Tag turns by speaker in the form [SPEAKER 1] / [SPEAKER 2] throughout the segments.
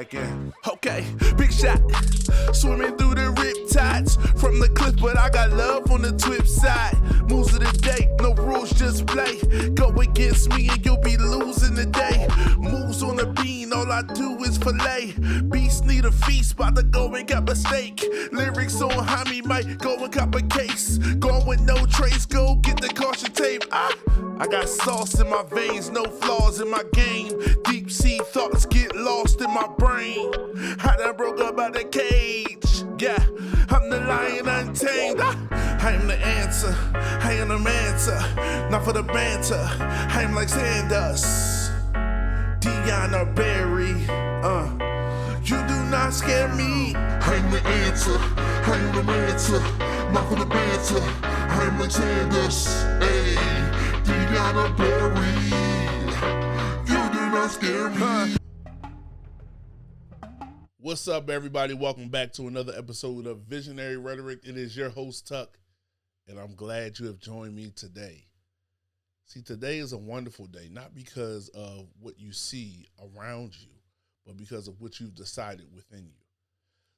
[SPEAKER 1] Again. Okay, big shot. Swimming through the riptides from the cliff, but I got love on the twip side. Moves of the day, no rules, just play. Go against me and you'll be losing the day. Moves on the bean, all I do is fillet. Beast need a feast, about to go and got a steak. Lyrics on homie, might go and cop a case. Going with no trace, go get the caution tape. I got sauce in my veins, no flaws in my game. Deep sea thoughts get lost in my brain. I done broke up out the cage. Yeah, I'm the lion untamed. I am the answer, I am the answer. Not for the banter, I am like Sanders, Dion or Barry. You do not scare me.
[SPEAKER 2] I am the answer, I am the answer. Not for the banter, I am like Sanders, hey. Dion Barry, you do not scare me.
[SPEAKER 3] What's up, everybody? Welcome back to another episode of Visionary Rhetoric. It is your host, Tuck, and I'm glad you have joined me today. See, today is a wonderful day, not because of what you see around you, but because of what you've decided within you.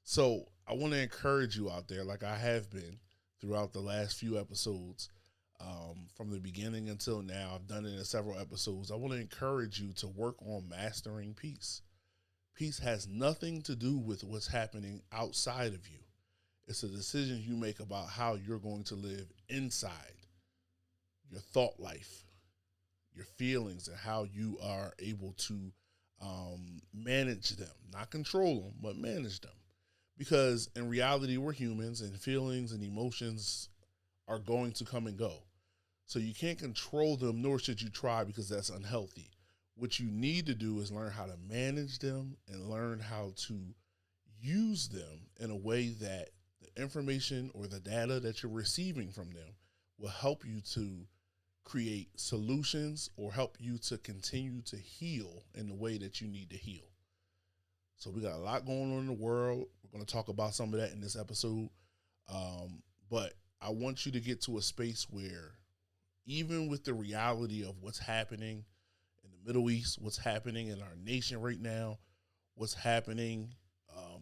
[SPEAKER 3] So I want to encourage you out there, like I have been throughout the last few episodes, from the beginning until now. I've done it in several episodes. I want to encourage you to work on mastering peace. Peace has nothing to do with what's happening outside of you. It's a decision you make about how you're going to live inside your thought life, your feelings, and how you are able to manage them. Not control them, but manage them. Because in reality, we're humans, and feelings and emotions are going to come and go. So you can't control them, nor should you try, because that's unhealthy. What you need to do is learn how to manage them and learn how to use them in a way that the information or the data that you're receiving from them will help you to create solutions or help you to continue to heal in the way that you need to heal. So we got a lot going on in the world. We're going to talk about some of that in this episode. But I want you to get to a space where, even with the reality of what's happening in the Middle East, what's happening in our nation right now, what's happening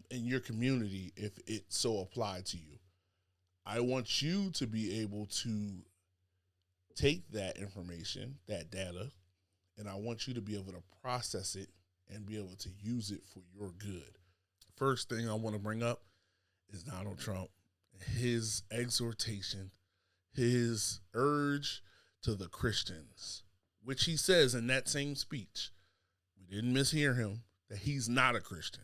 [SPEAKER 3] in your community, if it so applied to you, I want you to be able to take that information, that data, and I want you to be able to process it and be able to use it for your good. First thing I want to bring up is Donald Trump, his exhortation, his urge to the Christians, which he says in that same speech. We didn't mishear him, that he's not a Christian,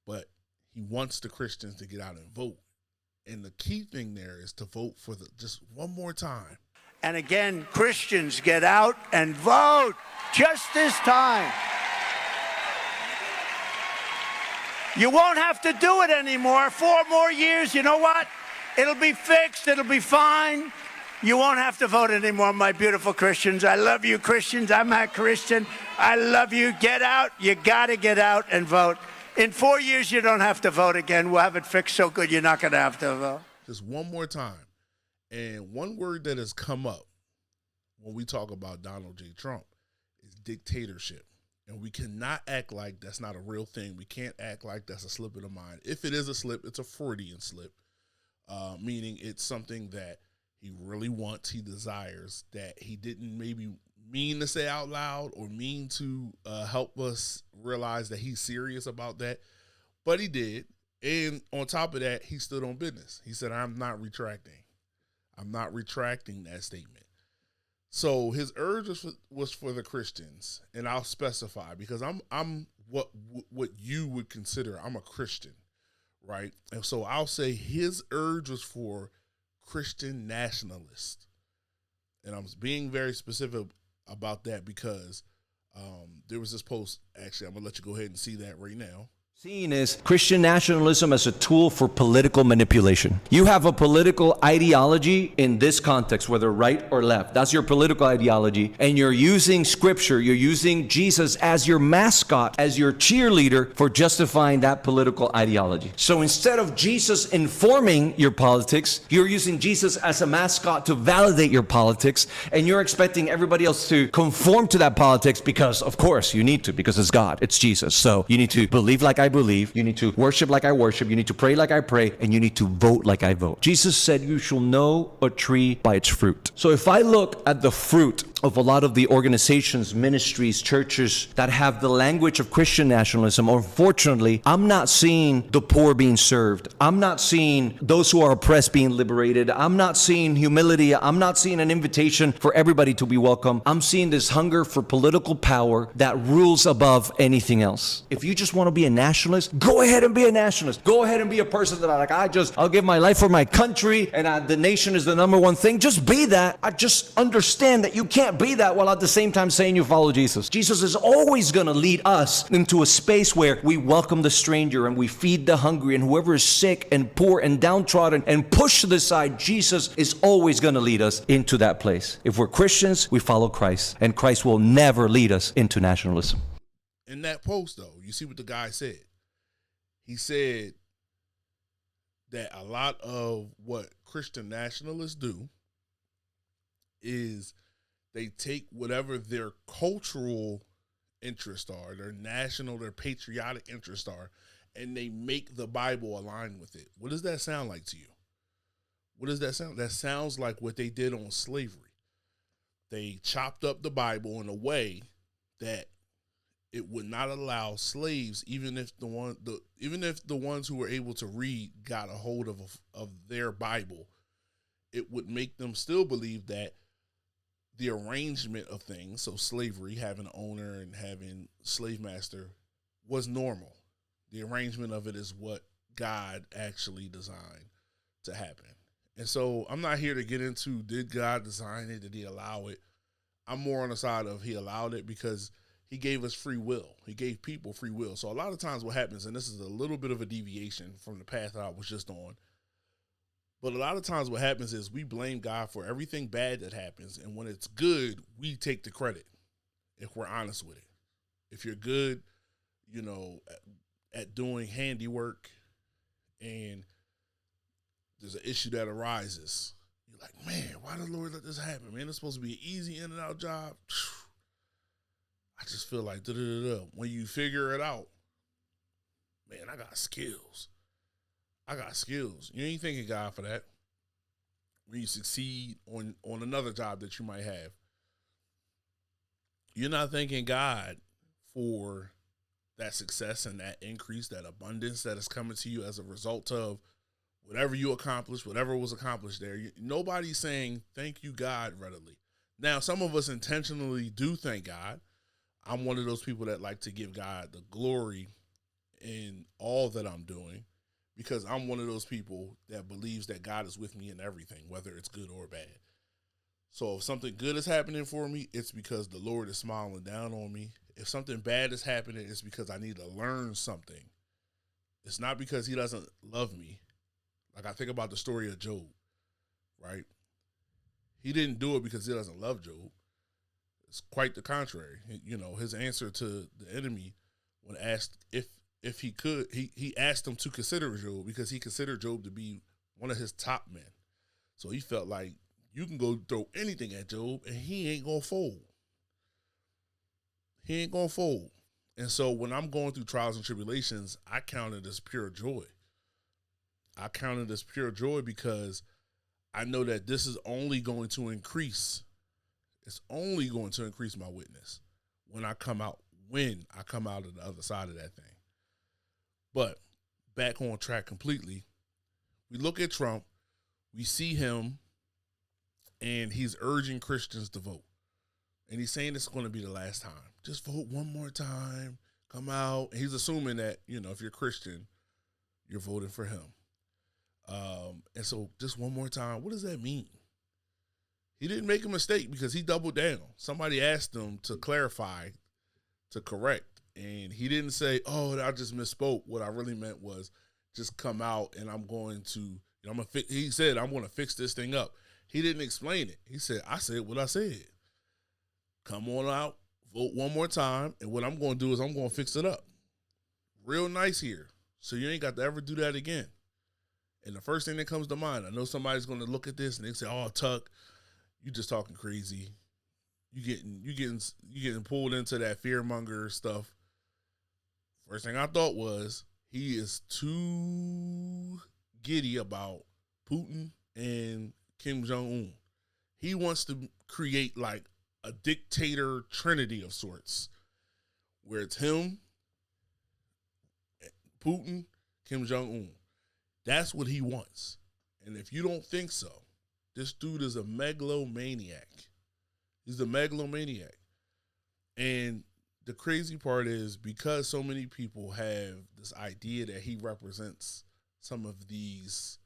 [SPEAKER 3] but he wants the Christians to get out and vote. And the key thing there is to vote for just one more time.
[SPEAKER 4] And again, Christians, get out and vote just this time. You won't have to do it anymore. 4 more years, you know what? It'll be fixed. It'll be fine. You won't have to vote anymore, my beautiful Christians. I love you, Christians. I'm a Christian. I love you. Get out. You got to get out and vote. In 4 years, you don't have to vote again. We'll have it fixed so good you're not going to have to vote.
[SPEAKER 3] Just one more time. And one word that has come up when we talk about Donald J. Trump is dictatorship. And we cannot act like that's not a real thing. We can't act like that's a slip of the mind. If it is a slip, it's a Freudian slip, meaning it's something that he really wants, he desires, that he didn't maybe mean to say out loud or mean to help us realize that he's serious about that, but he did. And on top of that, he stood on business. He said, I'm not retracting that statement. So his urge was for the Christians, and I'll specify because I'm what you would consider, I'm a Christian, right? And so I'll say his urge was for Christian nationalists. And I'm being very specific about that because there was this post. Actually, I'm going to let you go ahead and see that right now.
[SPEAKER 5] Seeing is Christian nationalism as a tool for political manipulation. You have a political ideology in this context, whether right or left. That's your political ideology. And you're using scripture, you're using Jesus as your mascot, as your cheerleader for justifying that political ideology. So instead of Jesus informing your politics, you're using Jesus as a mascot to validate your politics. And you're expecting everybody else to conform to that politics because, of course, you need to, because it's God, it's Jesus. So you need to believe like I believe, you need to worship like I worship, you need to pray like I pray, and you need to vote like I vote. Jesus said you shall know a tree by its fruit. So if I look at the fruit of a lot of the organizations, ministries, churches that have the language of Christian nationalism, unfortunately, I'm not seeing the poor being served. I'm not seeing those who are oppressed being liberated. I'm not seeing humility. I'm not seeing an invitation for everybody to be welcome. I'm seeing this hunger for political power that rules above anything else. If you just want to be a nationalist, go ahead and be a nationalist. Go ahead and be a person that I'll give my life for my country and the nation is the number one thing. Just be that. I just understand that you can't be that while at the same time saying you follow Jesus. Jesus is always going to lead us into a space where we welcome the stranger and we feed the hungry and whoever is sick and poor and downtrodden and pushed to the side. Jesus is always going to lead us into that place. If we're Christians, we follow Christ, and Christ will never lead us into nationalism.
[SPEAKER 3] In that post, though, you see what the guy said. He said that a lot of what Christian nationalists do is they take whatever their cultural interests are, their national, their patriotic interests are, and they make the Bible align with it. What does that sound like to you? What does that sound? That sounds like what they did on slavery. They chopped up the Bible in a way that it would not allow slaves, even if the ones who were able to read got a hold of their Bible, it would make them still believe that the arrangement of things, so slavery, having an owner and having slave master, was normal. The arrangement of it is what God actually designed to happen. And so I'm not here to get into, did God design it? Did he allow it? I'm more on the side of he allowed it because he gave us free will. He gave people free will. So a lot of times what happens, and this is a little bit of a deviation from the path that I was just on, but a lot of times what happens is we blame God for everything bad that happens, and when it's good, we take the credit, if we're honest with it. If you're good, at doing handiwork and there's an issue that arises, you're like, man, why did the Lord let this happen? Man, it's supposed to be an easy in and out job. I just feel like da-da-da-da. When you figure it out, man, I got skills. You ain't thanking God for that. When you succeed on another job that you might have, you're not thanking God for that success and that increase, that abundance that is coming to you as a result of whatever you accomplished, whatever was accomplished there. Nobody's saying thank you, God, readily. Now, some of us intentionally do thank God. I'm one of those people that like to give God the glory in all that I'm doing because I'm one of those people that believes that God is with me in everything, whether it's good or bad. So if something good is happening for me, it's because the Lord is smiling down on me. If something bad is happening, it's because I need to learn something. It's not because he doesn't love me. Like I think about the story of Job, right? He didn't do it because he doesn't love Job. It's quite the contrary. His answer to the enemy when asked if he could, he asked him to consider Job because he considered Job to be one of his top men. So he felt like you can go throw anything at Job and he ain't going to fold. He ain't going to fold. And so when I'm going through trials and tribulations, I count it as pure joy. I count it as pure joy because I know that this is only going to increase. It's only going to increase my witness when I come out of the other side of that thing. But back on track completely, we look at Trump, we see him, and he's urging Christians to vote. And he's saying it's going to be the last time. Just vote one more time, come out. And he's assuming that, if you're Christian, you're voting for him. And so just one more time, what does that mean? He didn't make a mistake because he doubled down. Somebody asked him to clarify, to correct, And he didn't say, "Oh, I just misspoke." What I really meant was just come out and I'm going to, he said, "I'm going to fix this thing up." He didn't explain it. He said, "I said what I said. Come on out, vote one more time, and what I'm going to do is I'm going to fix it up. Real nice here. So you ain't got to ever do that again." And the first thing that comes to mind, I know somebody's going to look at this and they say, "Oh, Tuck, you just talking crazy. You getting pulled into that fearmonger stuff." First thing I thought was, he is too giddy about Putin and Kim Jong-un. He wants to create like a dictator trinity of sorts, where it's him, Putin, Kim Jong-un. That's what he wants. And if you don't think so, this dude is a megalomaniac. He's a megalomaniac. And the crazy part is, because so many people have this idea that he represents some of these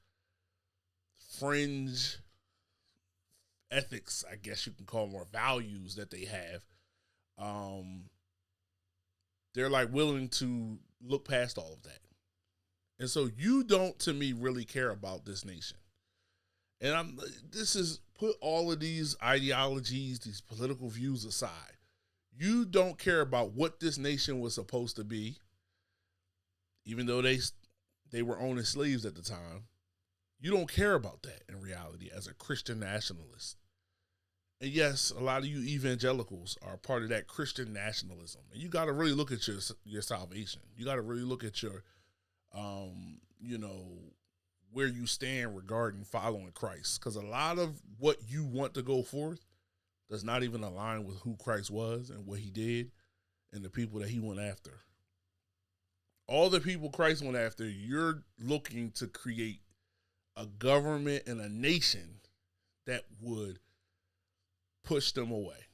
[SPEAKER 3] fringe ethics, I guess you can call them, or values that they have, they're like willing to look past all of that. And so you don't, to me, really care about this nation. And put all of these ideologies, these political views aside. You don't care about what this nation was supposed to be, even though they were owning slaves at the time. You don't care about that in reality as a Christian nationalist. And yes, a lot of you evangelicals are part of that Christian nationalism. And you got to really look at your salvation. You got to really look at your, where you stand regarding following Christ. Because a lot of what you want to go forth does not even align with who Christ was and what he did and the people that he went after. All the people Christ went after, you're looking to create a government and a nation that would push them away.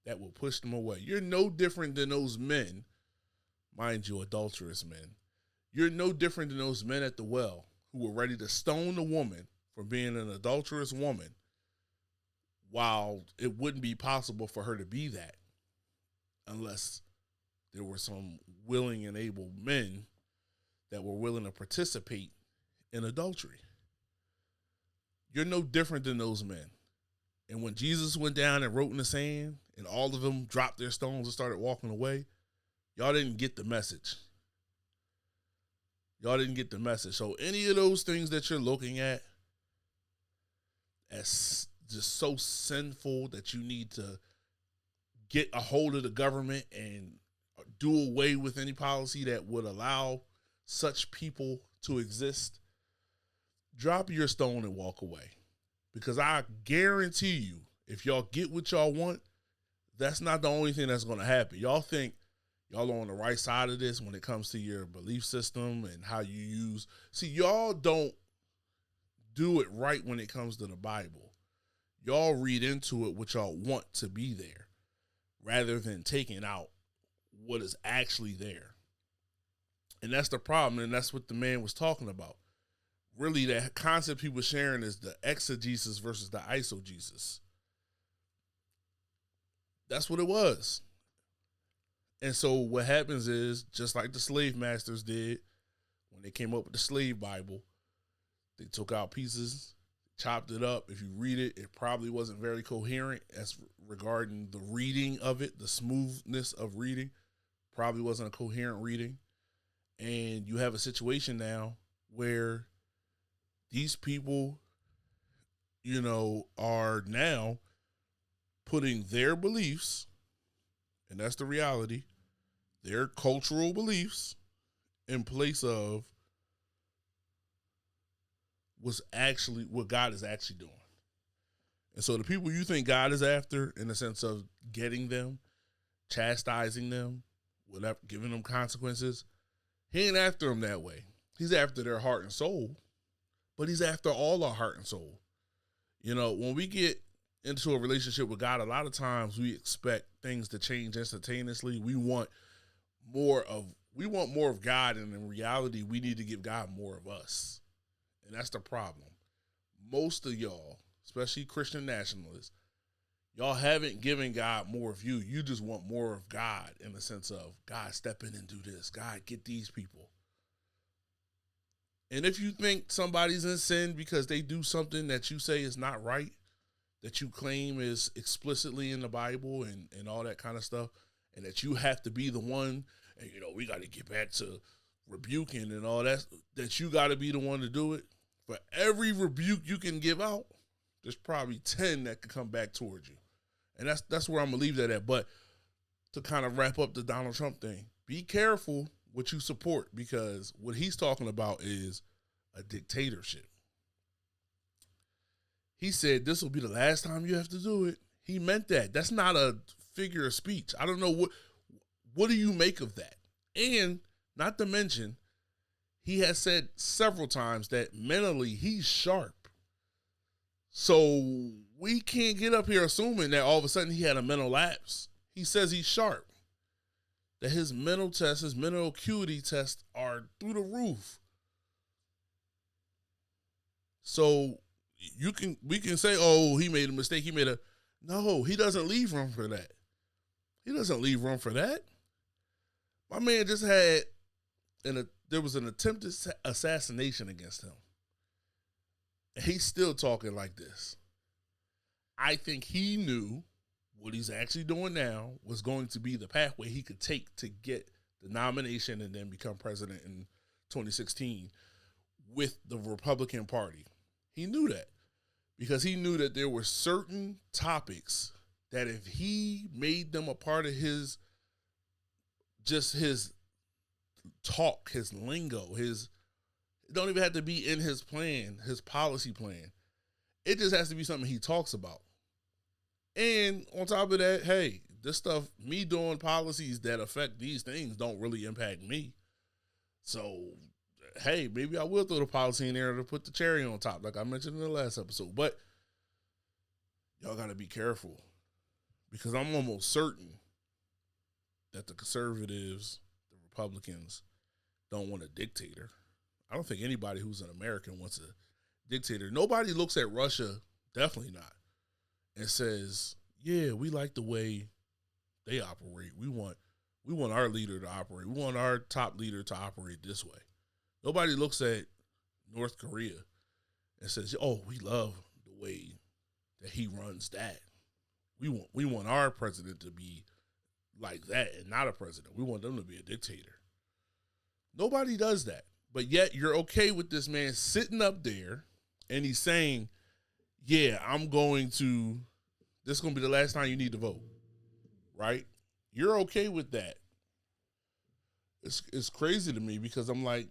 [SPEAKER 3] That will push them away. You're no different than those men, mind you, adulterous men. You're no different than those men at the well who were ready to stone the woman for being an adulterous woman, while it wouldn't be possible for her to be that unless there were some willing and able men that were willing to participate in adultery. You're no different than those men. And when Jesus went down and wrote in the sand and all of them dropped their stones and started walking away, y'all didn't get the message. Y'all didn't get the message. So any of those things that you're looking at as just so sinful that you need to get a hold of the government and do away with any policy that would allow such people to exist, drop your stone and walk away. Because I guarantee you, if y'all get what y'all want, that's not the only thing that's going to happen. Y'all think y'all are on the right side of this when it comes to your belief system and how you use. See, y'all don't do it right when it comes to the Bible. Y'all read into it what y'all want to be there rather than taking out what is actually there. And that's the problem, and that's what the man was talking about. Really, the concept he was sharing is the exegesis versus the eisegesis. That's what it was. And so what happens is, just like the slave masters did when they came up with the slave Bible, they took out pieces, chopped it up. If you read it, it probably wasn't very coherent as regarding the reading of it, the smoothness of reading. Probably wasn't a coherent reading. And you have a situation now where these people, are now putting their beliefs, and that's the reality, their cultural beliefs in place of what God is actually doing. And so the people you think God is after, in the sense of getting them, chastising them, whatever, giving them consequences, he ain't after them that way. He's after their heart and soul, but he's after all our heart and soul. When we get into a relationship with God, a lot of times we expect things to change instantaneously. We want more of God, and in reality, we need to give God more of us. And that's the problem. Most of y'all, especially Christian nationalists, Y'all haven't given God more of you. You just want more of God in the sense of, God, step in and do this. God, get these people. And if you think somebody's in sin because they do something that you say is not right, that you claim is explicitly in the Bible and all that kind of stuff, and that you have to be the one, and, we got to get back to rebuking and all that you got to be the one to do it. For every rebuke you can give out, there's probably 10 that could come back towards you. And that's where I'm going to leave that at. But to kind of wrap up the Donald Trump thing, be careful what you support, because what he's talking about is a dictatorship. He said this will be the last time you have to do it. He meant that. That's not a figure of speech. I don't know what do you make of that? And not to mention, he has said several times that mentally he's sharp. So we can't get up here assuming that all of a sudden he had a mental lapse. He says he's sharp. That his mental tests, his mental acuity tests are through the roof. So we can say, oh, he made a mistake. No, he doesn't leave room for that. He doesn't leave room for that. My man just had there was an attempted assassination against him. And he's still talking like this. I think he knew what he's actually doing now was going to be the pathway he could take to get the nomination and then become president in 2016 with the Republican Party. He knew that because he knew that there were certain topics that if he made them a part of his talk, his lingo, it don't even have to be in his plan, his policy plan. It just has to be something he talks about. And on top of that, hey, this stuff, me doing policies that affect these things don't really impact me. So, hey, maybe I will throw the policy in there to put the cherry on top, like I mentioned in the last episode. But y'all got to be careful, because I'm almost certain that the conservatives, the Republicans, don't want a dictator. I don't think anybody who's an American wants a dictator. Nobody looks at Russia, definitely not, and says, yeah, we like the way they operate. We want our leader to operate. We want our top leader to operate this way. Nobody looks at North Korea and says, oh, we love the way that he runs that. We want our president to be like that and not a president. We want them to be a dictator. Nobody does that. But yet you're okay with this man sitting up there and he's saying, yeah, this is going to be the last time you need to vote, right? You're okay with that. It's crazy to me, because I'm like,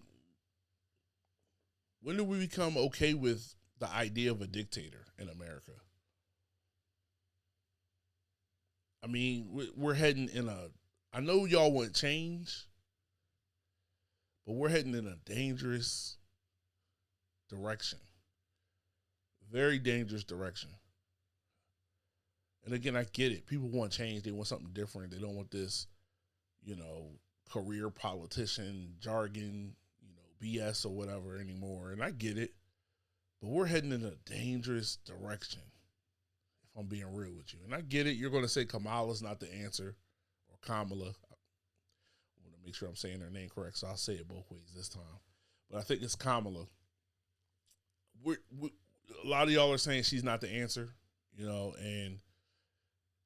[SPEAKER 3] when do we become okay with the idea of a dictator in America? I mean, we're heading I know y'all want change, but we're heading in a dangerous direction. Very dangerous direction. And again, I get it. People want change. They want something different. They don't want this, career politician jargon, BS or whatever anymore. And I get it. But we're heading in a dangerous direction, if I'm being real with you. And I get it. You're going to say Kamala's not the answer, or Kamala. I want to make sure I'm saying her name correct, so I'll say it both ways this time. But I think it's Kamala. A lot of y'all are saying she's not the answer, and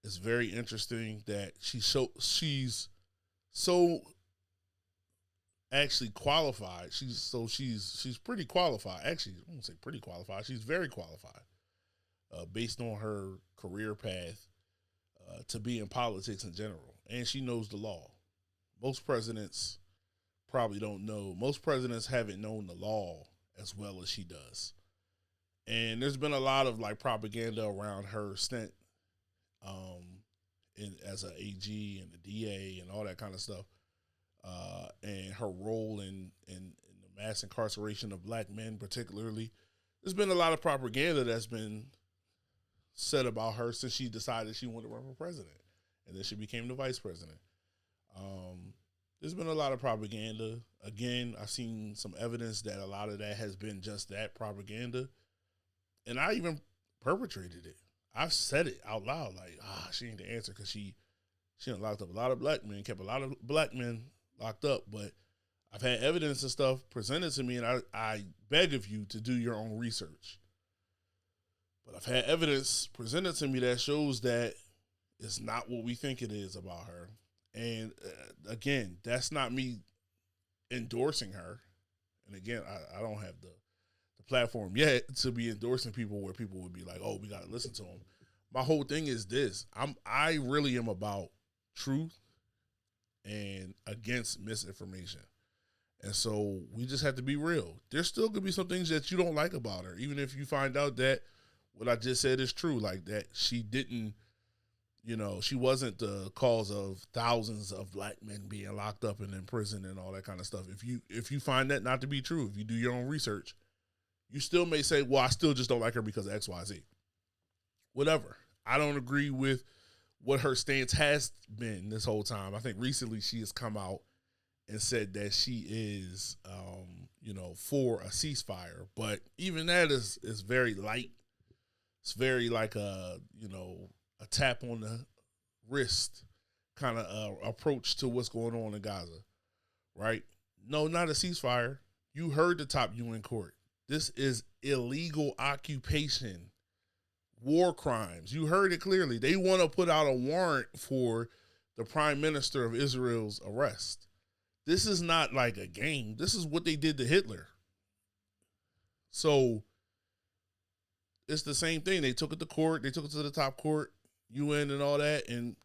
[SPEAKER 3] it's very interesting that she's so actually qualified. She's pretty qualified. Actually, I won't say pretty qualified. She's very qualified, based on her career path, to be in politics in general. And she knows the law. Most presidents probably don't know. Most presidents haven't known the law as well as she does. And there's been a lot of propaganda around her stint as an AG and a DA and all that kind of stuff, and her role in the mass incarceration of black men particularly. There's been a lot of propaganda that's been said about her since she decided she wanted to run for president, and then she became the vice president. There's been a lot of propaganda. Again, I've seen some evidence that a lot of that has been just that, propaganda. And I even perpetrated it. I've said it out loud, like, she ain't the answer because she done locked up a lot of black men, kept a lot of black men locked up. But I've had evidence and stuff presented to me, and I beg of you to do your own research. But I've had evidence presented to me that shows that it's not what we think it is about her. And again, that's not me endorsing her. And again, I don't have the platform yet to be endorsing people where people would be like, oh, we got to listen to them. My whole thing is this. I really am about truth and against misinformation. And so we just have to be real. There's still going to be some things that you don't like about her, even if you find out that what I just said is true, like that she didn't, she wasn't the cause of thousands of black men being locked up and in prison and all that kind of stuff. If you find that not to be true, if you do your own research, you still may say, well, I still just don't like her because of X, Y, Z. Whatever. I don't agree with what her stance has been this whole time. I think recently she has come out and said that she is, for a ceasefire. But even that is very light. It's very like a tap on the wrist kind of approach to what's going on in Gaza, right? No, not a ceasefire. You heard the top UN court. This is illegal occupation, war crimes. You heard it clearly. They want to put out a warrant for the prime minister of Israel's arrest. This is not like a game. This is what they did to Hitler. So it's the same thing. They took it to court. They took it to the top court, UN and all that, and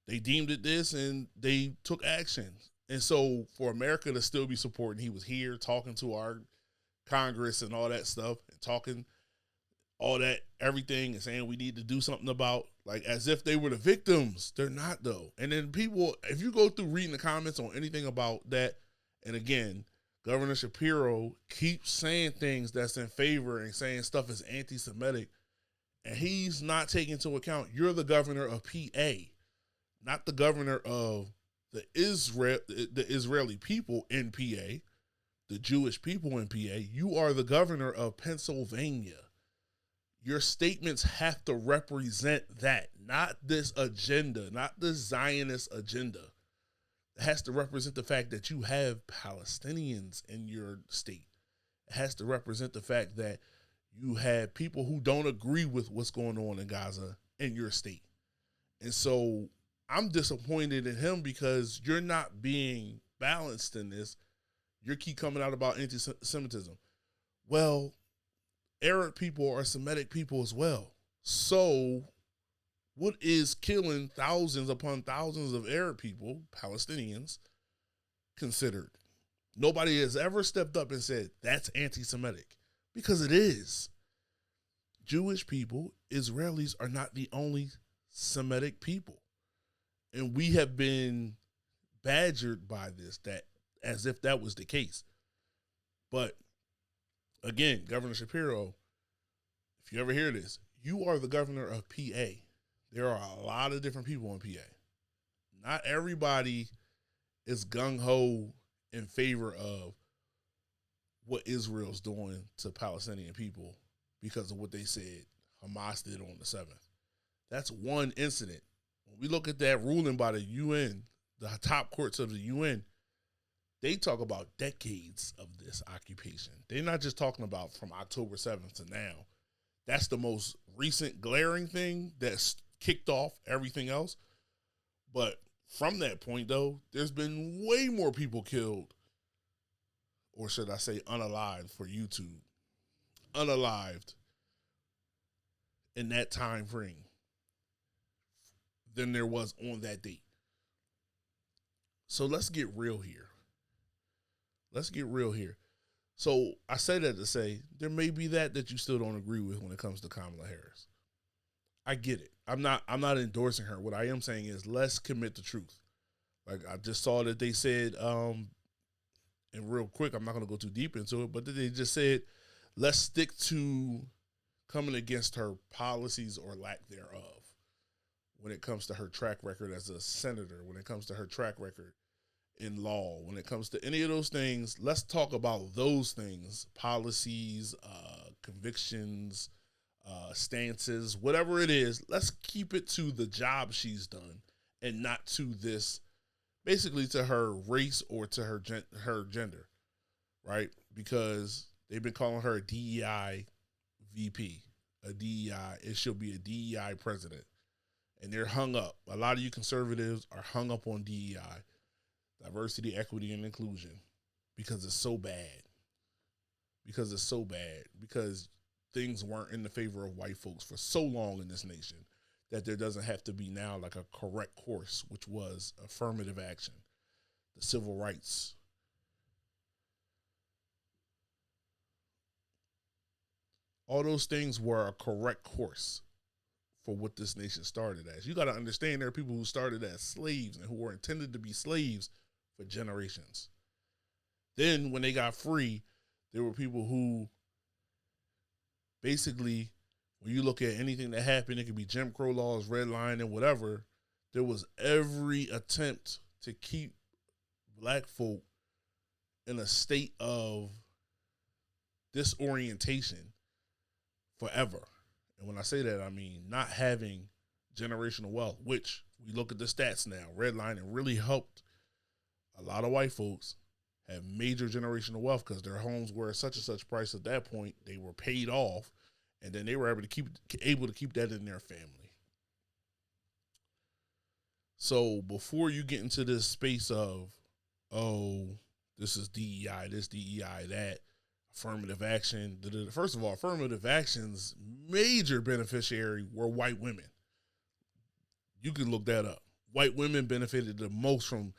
[SPEAKER 3] they deemed it this, and they took action. And so for America to still be supporting, he was here talking to our Congress and all that stuff, and talking all that, everything, and saying we need to do something about, like, as if they were the victims. They're not, though. And then people, if you go through reading the comments on anything about that, and again, Governor Shapiro keeps saying things that's in favor and saying stuff is anti-Semitic, and he's not taking into account you're the governor of PA, not the governor of the Israeli people in PA, the Jewish people in PA. You are the governor of Pennsylvania. Your statements have to represent that, not this agenda, not the Zionist agenda. It has to represent the fact that you have Palestinians in your state. It has to represent the fact that you have people who don't agree with what's going on in Gaza in your state. And so I'm disappointed in him because you're not being balanced in this. You keep coming out about anti-Semitism. Well, Arab people are Semitic people as well. So what is killing thousands upon thousands of Arab people, Palestinians, considered? Nobody has ever stepped up and said, that's anti-Semitic, because it is. Jewish people, Israelis, are not the only Semitic people. And we have been badgered by this, that as if that was the case. But again, Governor Shapiro, if you ever hear this, you are the governor of PA. There are a lot of different people in PA. Not everybody is gung-ho in favor of what Israel's doing to Palestinian people because of what they said Hamas did on the 7th. That's one incident. When we look at that ruling by the UN, the top courts of the UN, they talk about decades of this occupation. They're not just talking about from October 7th to now. That's the most recent glaring thing that's kicked off everything else. But from that point, though, there's been way more people killed, or should I say unalived for YouTube, unalived in that time frame than there was on that date. So let's get real here. Let's get real here. So I say that to say there may be that you still don't agree with when it comes to Kamala Harris. I get it. I'm not endorsing her. What I am saying is let's commit the truth. Like I just saw that they said, and real quick, I'm not going to go too deep into it, but they just said, let's stick to coming against her policies or lack thereof when it comes to her track record as a senator, when it comes to her track record in law, when it comes to any of those things. Let's talk about those things, policies, convictions, stances, whatever it is. Let's keep it to the job she's done and not to this, basically to her race or to her gender, right? Because they've been calling her a DEI VP, a DEI. It should be a DEI president. And they're hung up. A lot of you conservatives are hung up on DEI, diversity, equity, and inclusion, because it's so bad. Because it's so bad. Because things weren't in the favor of white folks for so long in this nation that there doesn't have to be now like a correct course, which was affirmative action, the civil rights. All those things were a correct course for what this nation started as. You got to understand there are people who started as slaves and who were intended to be slaves for generations. Then when they got free, there were people who basically, when you look at anything that happened, it could be Jim Crow laws, redlining, and whatever, there was every attempt to keep black folk in a state of disorientation forever. And when I say that, I mean not having generational wealth, which we look at the stats now. Redlining really helped a lot of white folks have major generational wealth because their homes were such and such price at that point. They were paid off, and then they were able to keep that in their family. So before you get into this space of, oh, this is DEI, this DEI, that, affirmative action. First of all, affirmative action's major beneficiary were white women. You can look that up. White women benefited the most from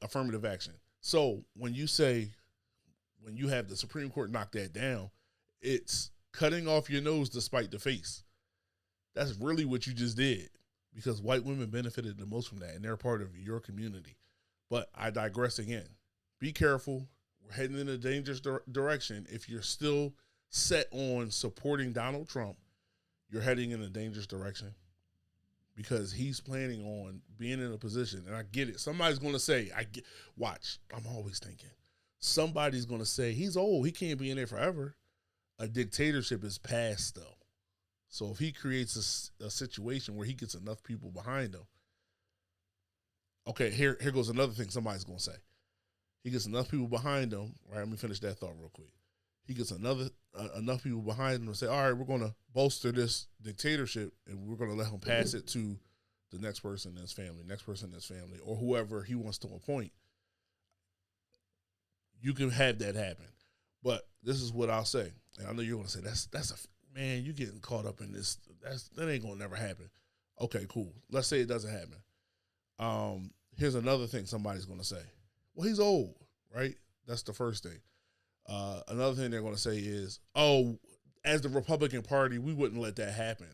[SPEAKER 3] affirmative action. So when you have the Supreme Court knock that down, it's cutting off your nose to spite the face. That's really what you just did, because white women benefited the most from that, and they're part of your community. But I digress again. Be careful. We're heading in a dangerous direction. If you're still set on supporting Donald Trump, you're heading in a dangerous direction, because he's planning on being in a position, and I get it. Somebody's going to say, watch, I'm always thinking, somebody's going to say, he's old, he can't be in there forever. A dictatorship is past, though. So if he creates a situation where he gets enough people behind him, okay, here goes another thing somebody's going to say. He gets enough people behind him, right? Let me finish that thought real quick. He gets enough people behind him to say, all right, we're going to bolster this dictatorship, and we're going to let him pass it to the next person in his family, or whoever he wants to appoint. You can have that happen. But this is what I'll say. And I know you're going to say, man, you're getting caught up in this. That ain't going to never happen. Okay, cool. Let's say it doesn't happen. Here's another thing somebody's going to say. Well, he's old, right? That's the first thing. Another thing they're going to say is, oh, as the Republican Party, we wouldn't let that happen.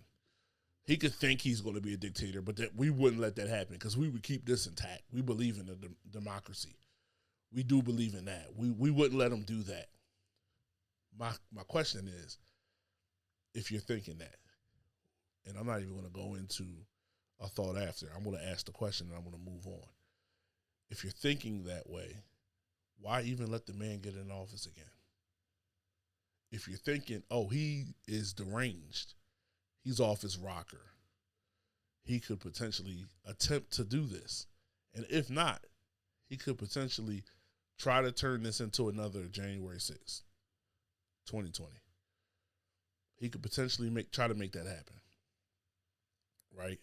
[SPEAKER 3] He could think he's going to be a dictator, but that we wouldn't let that happen because we would keep this intact. We believe in the democracy. We do believe in that. We wouldn't let him do that. My question is, if you're thinking that, and I'm not even going to go into a thought after, I'm going to ask the question and I'm going to move on. If you're thinking that way, why even let the man get in office again? If you're thinking, oh, he is deranged, he's off his rocker, he could potentially attempt to do this. And if not, he could potentially try to turn this into another January 6th, 2020. He could potentially try to make that happen. Right?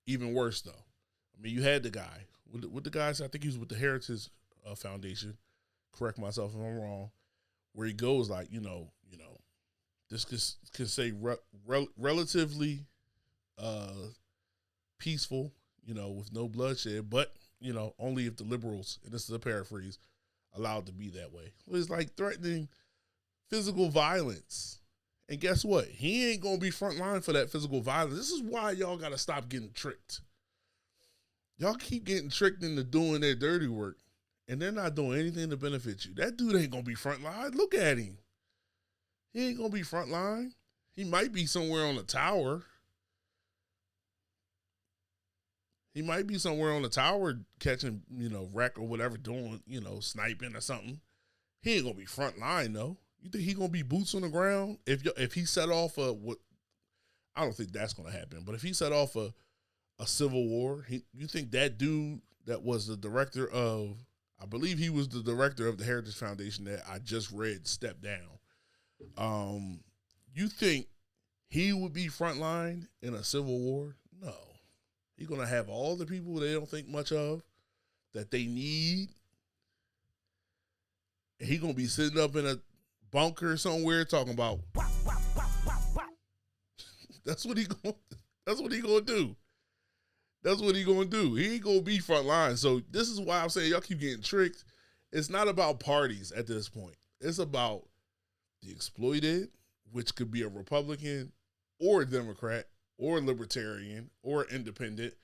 [SPEAKER 3] Even worse, though. I mean, you had the guy. With the guys, I think he was with the Heritage Foundation. Correct myself if I'm wrong. Where he goes like, this could say relatively peaceful, with no bloodshed, but only if the liberals, and this is a paraphrase, allowed to be that way. It was like threatening physical violence. And guess what? He ain't gonna be front line for that physical violence. This is why y'all gotta stop getting tricked. Y'all keep getting tricked into doing their dirty work, and they're not doing anything to benefit you. That dude ain't going to be front line. Look at him. He ain't going to be front line. He might be somewhere on the tower. He might be somewhere on the tower catching, wreck or whatever, doing, sniping or something. He ain't going to be front line, though. You think he gonna be boots on the ground if he set off what? I don't think that's gonna happen. But if he set off a civil war, you think that dude that was the director of, I believe he was the director of the Heritage Foundation that I just read stepped down. You think he would be frontline in a civil war? No. He's gonna have all the people they don't think much of that they need. And he gonna be sitting up in a bunker somewhere talking about. That's what he gonna do. That's what he gonna do. He ain't gonna be front line. So this is why I'm saying y'all keep getting tricked. It's not about parties at this point. It's about the exploited, which could be a Republican or a Democrat or a Libertarian or independent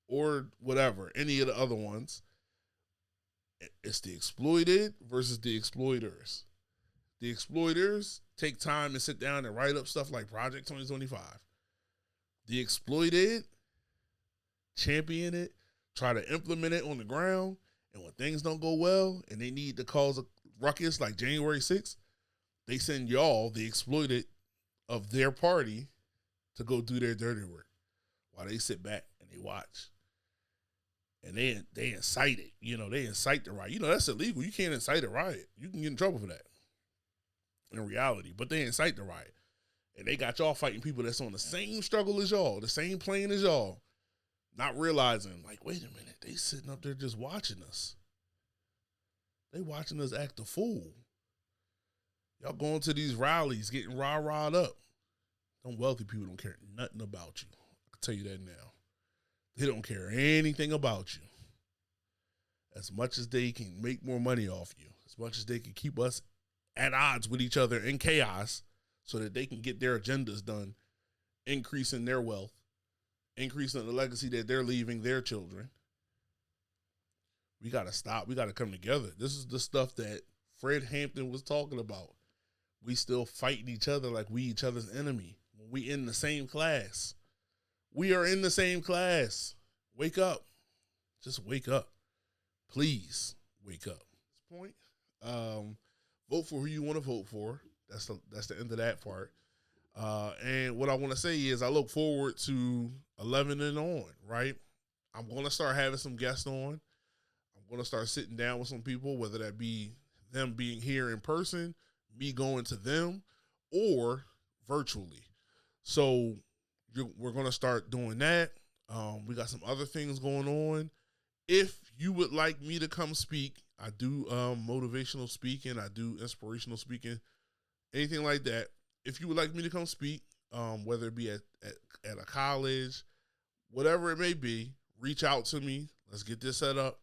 [SPEAKER 3] or whatever, any of the other ones. It's the exploited versus the exploiters. The exploiters take time to sit down and write up stuff like Project 2025. The exploited champion it, try to implement it on the ground, and when things don't go well and they need to cause a ruckus like January 6th, they send y'all, the exploited of their party, to go do their dirty work while they sit back and they watch. And they incite it. They incite the riot. That's illegal. You can't incite a riot. You can get in trouble for that in reality. But they incite the riot. And they got y'all fighting people that's on the same struggle as y'all, the same plane as y'all, not realizing, like, wait a minute, they sitting up there just watching us. They watching us act a fool. Y'all going to these rallies, getting rah-rahed up. Them wealthy people don't care nothing about you. I can tell you that now. They don't care anything about you. As much as they can make more money off you, as much as they can keep us at odds with each other in chaos so that they can get their agendas done, increasing their wealth, increasing the legacy that they're leaving their children. We got to stop. We got to come together. This is the stuff that Fred Hampton was talking about. We still fighting each other like we each other's enemy. When we in the same class. We are in the same class. Wake up. Just wake up. Please wake up. At this point, vote for who you want to vote for. That's the end of that part. And what I want to say is I look forward to 11 and on, right? I'm going to start having some guests on. I'm going to start sitting down with some people, whether that be them being here in person, me going to them, or virtually. So we're going to start doing that. We got some other things going on. If you would like me to come speak, I do motivational speaking. I do inspirational speaking, anything like that. If you would like me to come speak, whether it be at a college, whatever it may be, reach out to me. Let's get this set up.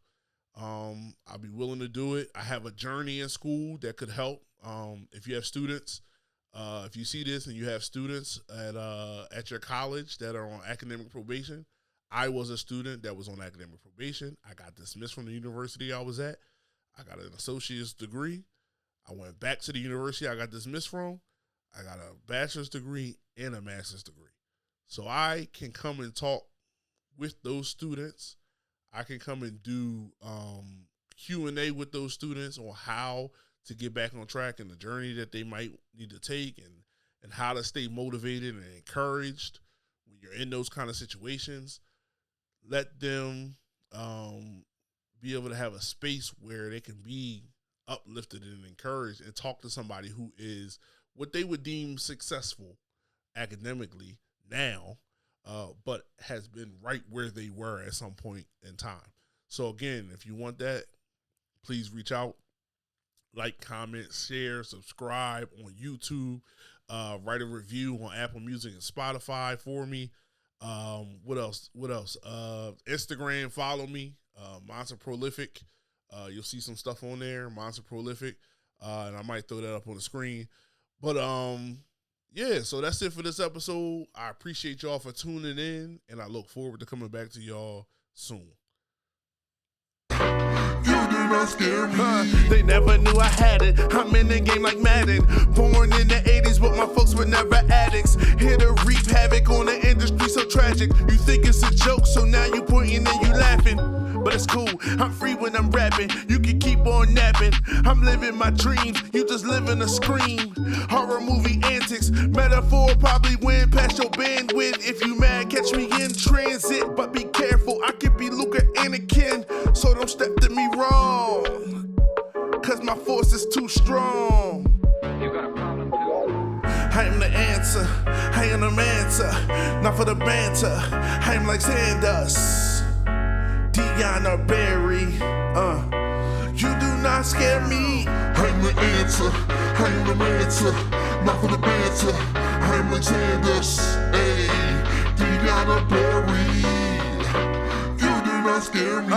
[SPEAKER 3] I'll be willing to do it. I have a journey in school that could help. If you have students, if you see this and you have students at your college that are on academic probation, I was a student that was on academic probation. I got dismissed from the university I was at. I got an associate's degree. I went back to the university I got dismissed from. I got a bachelor's degree and a master's degree. So I can come and talk with those students. I can come and do Q&A with those students on how to get back on track and the journey that they might need to take and how to stay motivated and encouraged when you're in those kind of situations. Let them be able to have a space where they can be uplifted and encouraged and talk to somebody who is what they would deem successful academically now, but has been right where they were at some point in time. So again, if you want that, please reach out, like, comment, share, subscribe on YouTube, write a review on Apple Music and Spotify for me. What else? Instagram, follow me, Monster Prolific. You'll see some stuff on there, Monster Prolific, and I might throw that up on the screen. But yeah, so that's it for this episode. I appreciate y'all for tuning in, and I look forward to coming back to y'all soon.
[SPEAKER 1] They never knew I had it. I'm in the game like Madden. Born in the 80s, but my folks were never addicts. Here to reap havoc on the industry so tragic. You think it's a joke, so now you pointing and you laughing. but it's cool. I'm free when I'm rapping. You can keep on napping. I'm living my dreams. You just living a scream. Horror movie antics. Metaphor probably went past your bandwidth. If you mad, catch me in transit. But be careful, I could be Luke or Anakin. So don't step to me wrong. Cause my force is too strong.
[SPEAKER 6] You got a problem too.
[SPEAKER 1] I am the answer, I am the answer, not for the banter. I am like Sanders, Dion or Barry. You do not scare me.
[SPEAKER 2] I'm the answer, I'm the answer, not for the banter. I'm like Sanders, ayy, Dion or Barry. You do not scare me.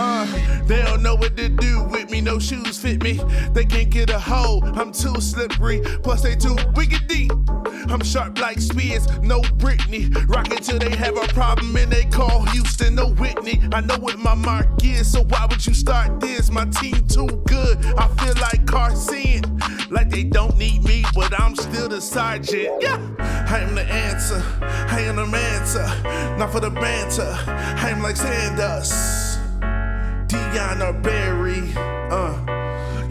[SPEAKER 1] They don't know what to do with me, no shoes fit me. They can't get a hold, I'm too slippery. Plus they too wicked deep. I'm sharp like Spears, no Britney. Rockin' till they have a problem and they call Houston, no Whitney. I know what my mark is, so why would you start this? My team too good, I feel like Carson. Like they don't need me, but I'm still the sergeant. Yeah, I am the answer, I am the answer, not for the banter. I am like Sanders, Dion or Barry.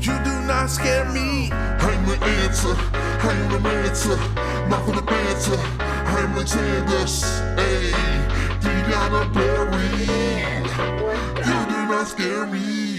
[SPEAKER 1] You do not scare me.
[SPEAKER 2] I'm the answer, I'm the answer, not for the banter. I'm like Sanders, ayy, Dion or Barry. You do not scare me.